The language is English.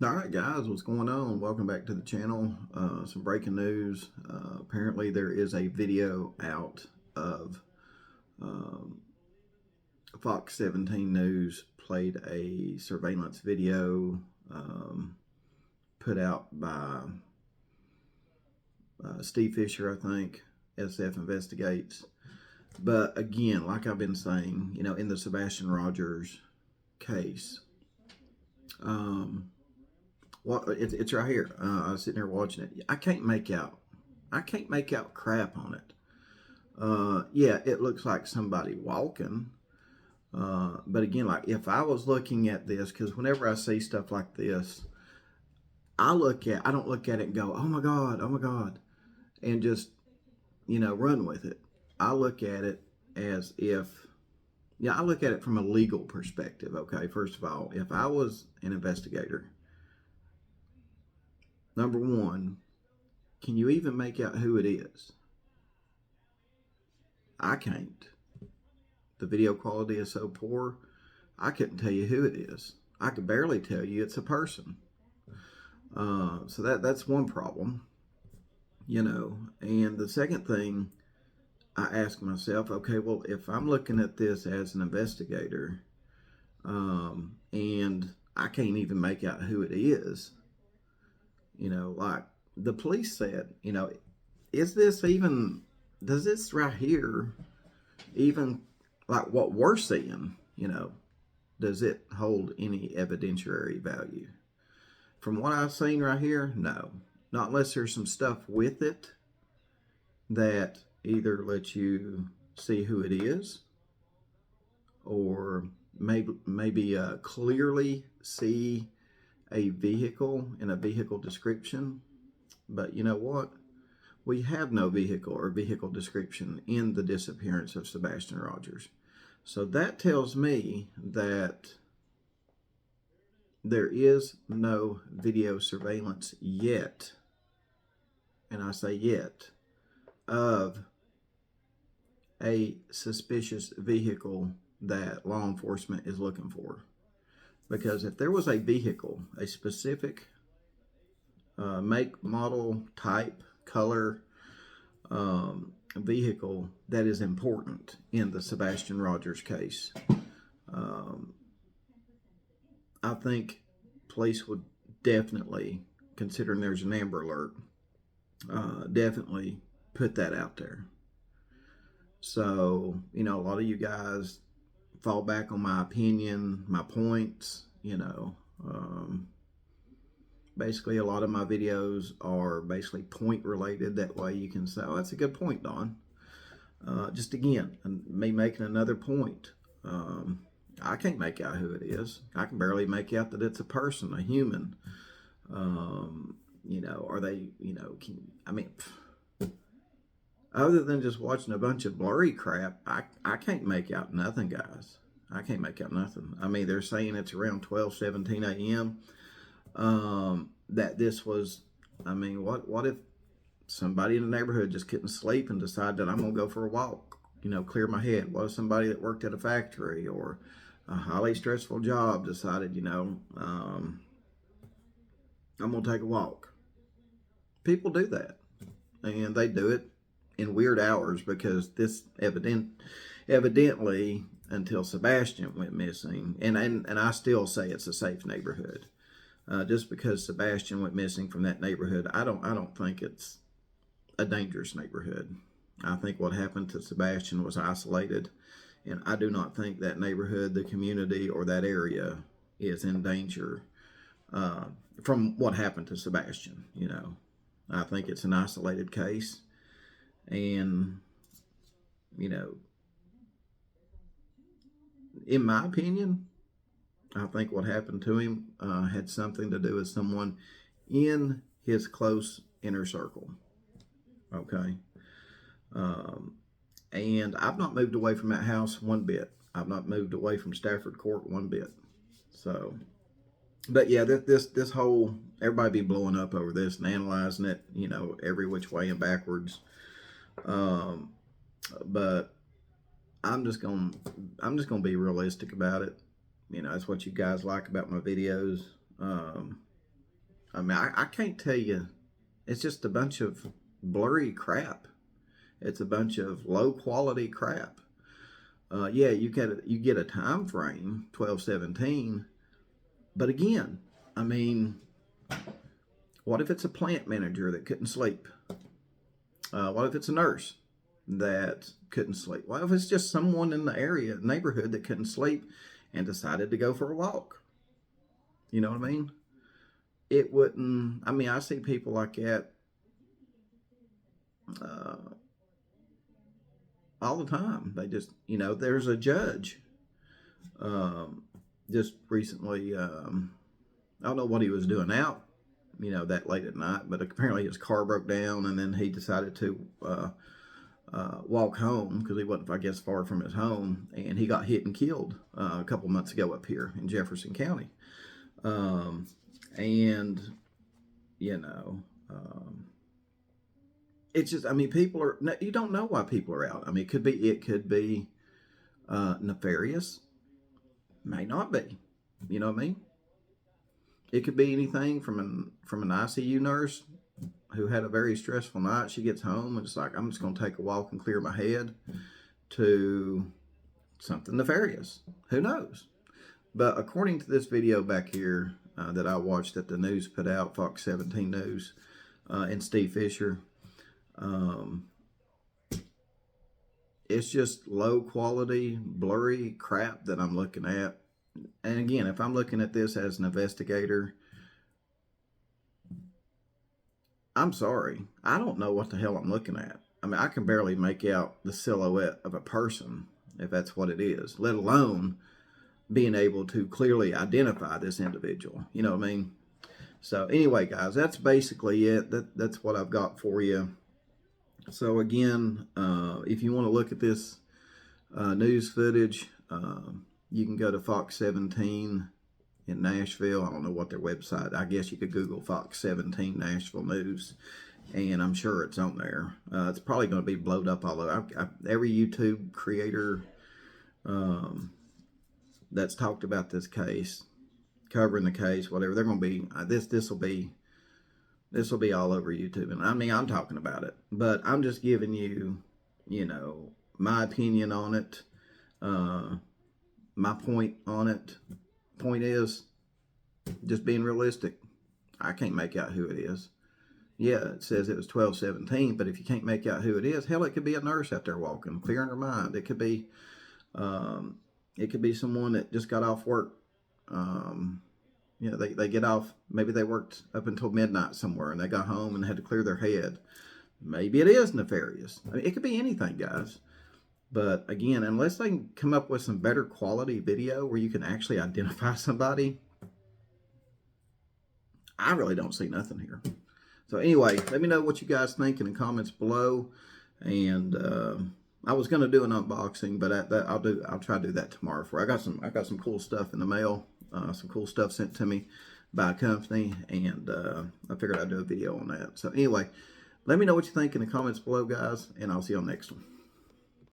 All right, guys, what's going on? Welcome back to the channel. Some breaking news. Apparently, there is a video out of um, Fox 17 News played a surveillance video put out by Steve Fisher, I think. SF investigates. But again, like I've been saying, in the Sebastian Rogers case, it's right here. I was sitting here watching it. I can't make out. I can't make out crap on it. Yeah, it looks like somebody walking. But again, like if I was looking at this, because whenever I see stuff like this, I don't look at it and go, oh my God, and just, run with it. I look at it as if, I look at it from a legal perspective. Okay, first of all, if I was an investigator, number one, can you even make out who it is? I can't. The video quality is so poor, I couldn't tell you who it is. I could barely tell you it's a person. So that's one problem, And the second thing, I ask myself, okay, well, if I'm looking at this as an investigator, and I can't even make out who it is, like the police said, is this even, does this right here even, like what we're seeing, does it hold any evidentiary value? From what I've seen right here, no. Not unless there's some stuff with it that either lets you see who it is or maybe clearly see a vehicle and a vehicle description. But you know what? We have no vehicle or vehicle description in the disappearance of Sebastian Rogers. So that tells me that there is no video surveillance yet, and I say yet, of a suspicious vehicle that law enforcement is looking for. Because if there was a vehicle, a specific make, model, type, color vehicle that is important in the Sebastian Rogers case, I think police would definitely, considering there's an Amber Alert, definitely put that out there. So, a lot of you guys fall back on my opinion, my points, basically a lot of my videos are basically point related. That way you can say, oh, that's a good point, Don. Just again, me making another point. I can't make out who it is. I can barely make out that it's a person, a human. Are they, other than just watching a bunch of blurry crap, I can't make out nothing, guys. I can't make out nothing. They're saying it's around 12:17 a.m. That this was, what if somebody in the neighborhood just couldn't sleep and decided that I'm going to go for a walk, clear my head? What if somebody that worked at a factory or a highly stressful job decided, I'm going to take a walk? People do that, and they do it in weird hours because this evidently until Sebastian went missing, and I still say it's a safe neighborhood. Just because Sebastian went missing from that neighborhood, I don't think it's a dangerous neighborhood. I think what happened to Sebastian was isolated, and I do not think that neighborhood, the community, or that area is in danger from what happened to Sebastian. I think it's an isolated case, and in my opinion, I think what happened to him had something to do with someone in his close inner circle. Okay. And I've not moved away from that house one bit. I've not moved away from Stafford Court one bit. So, but yeah, this whole, everybody be blowing up over this and analyzing it, every which way and backwards. But I'm just gonna be realistic about it. That's what you guys like about my videos. I mean, I can't tell you. It's just a bunch of blurry crap. It's a bunch of low quality crap. Yeah, you get a time frame, 12/17, but again, I mean, what if it's a plant manager that couldn't sleep? What if it's a nurse that couldn't sleep? What if it's just someone in the area, neighborhood that couldn't sleep and decided to go for a walk? You know what I mean? It wouldn't, I mean, I see people like that uh, all the time. They just, there's a judge just recently, I don't know what he was doing out, that late at night, but apparently his car broke down and then he decided to walk home because he wasn't, I guess, far from his home, and he got hit and killed a couple months ago up here in Jefferson County. And, you know, it's just, I mean, people are, you don't know why people are out. I mean, it could be nefarious, may not be, you know what I mean? It could be anything from an ICU nurse who had a very stressful night. She gets home and it's like, I'm just going to take a walk and clear my head, to something nefarious. Who knows? But according to this video back here that I watched that the news put out, Fox 17 News, and Steve Fisher, it's just low quality, blurry crap that I'm looking at. And again, if I'm looking at this as an investigator, I'm sorry, I don't know what the hell I'm looking at. I mean, I can barely make out the silhouette of a person, if that's what it is, let alone being able to clearly identify this individual. You know what I mean? So anyway, guys, that's basically it. That's what I've got for you. So again, if you want to look at this news footage, you can go to Fox 17 in Nashville. I don't know what their website. I guess you could Google Fox 17 Nashville News, and I'm sure it's on there. It's probably going to be blowed up all over. Every YouTube creator that's talked about this case, covering the case, whatever, they're going to be this will be all over YouTube. And I mean, I'm talking about it, but I'm just giving you, my opinion on it. My point on it. Point is just being realistic. I can't make out who it is. Yeah, it says it was 12/17, but if you can't make out who it is, hell, it could be a nurse out there walking, clearing her mind. It could be someone that just got off work. They get off, maybe they worked up until midnight somewhere and they got home and had to clear their head. Maybe it is nefarious. I mean, it could be anything, guys. But again, unless they can come up with some better quality video where you can actually identify somebody, I really don't see nothing here. So anyway, let me know what you guys think in the comments below. And I was going to do an unboxing, but I'll try to do that tomorrow. I got some cool stuff in the mail. Some cool stuff sent to me by a company, and I figured I'd do a video on that. So anyway, let me know what you think in the comments below, guys, and I'll see you on the next one.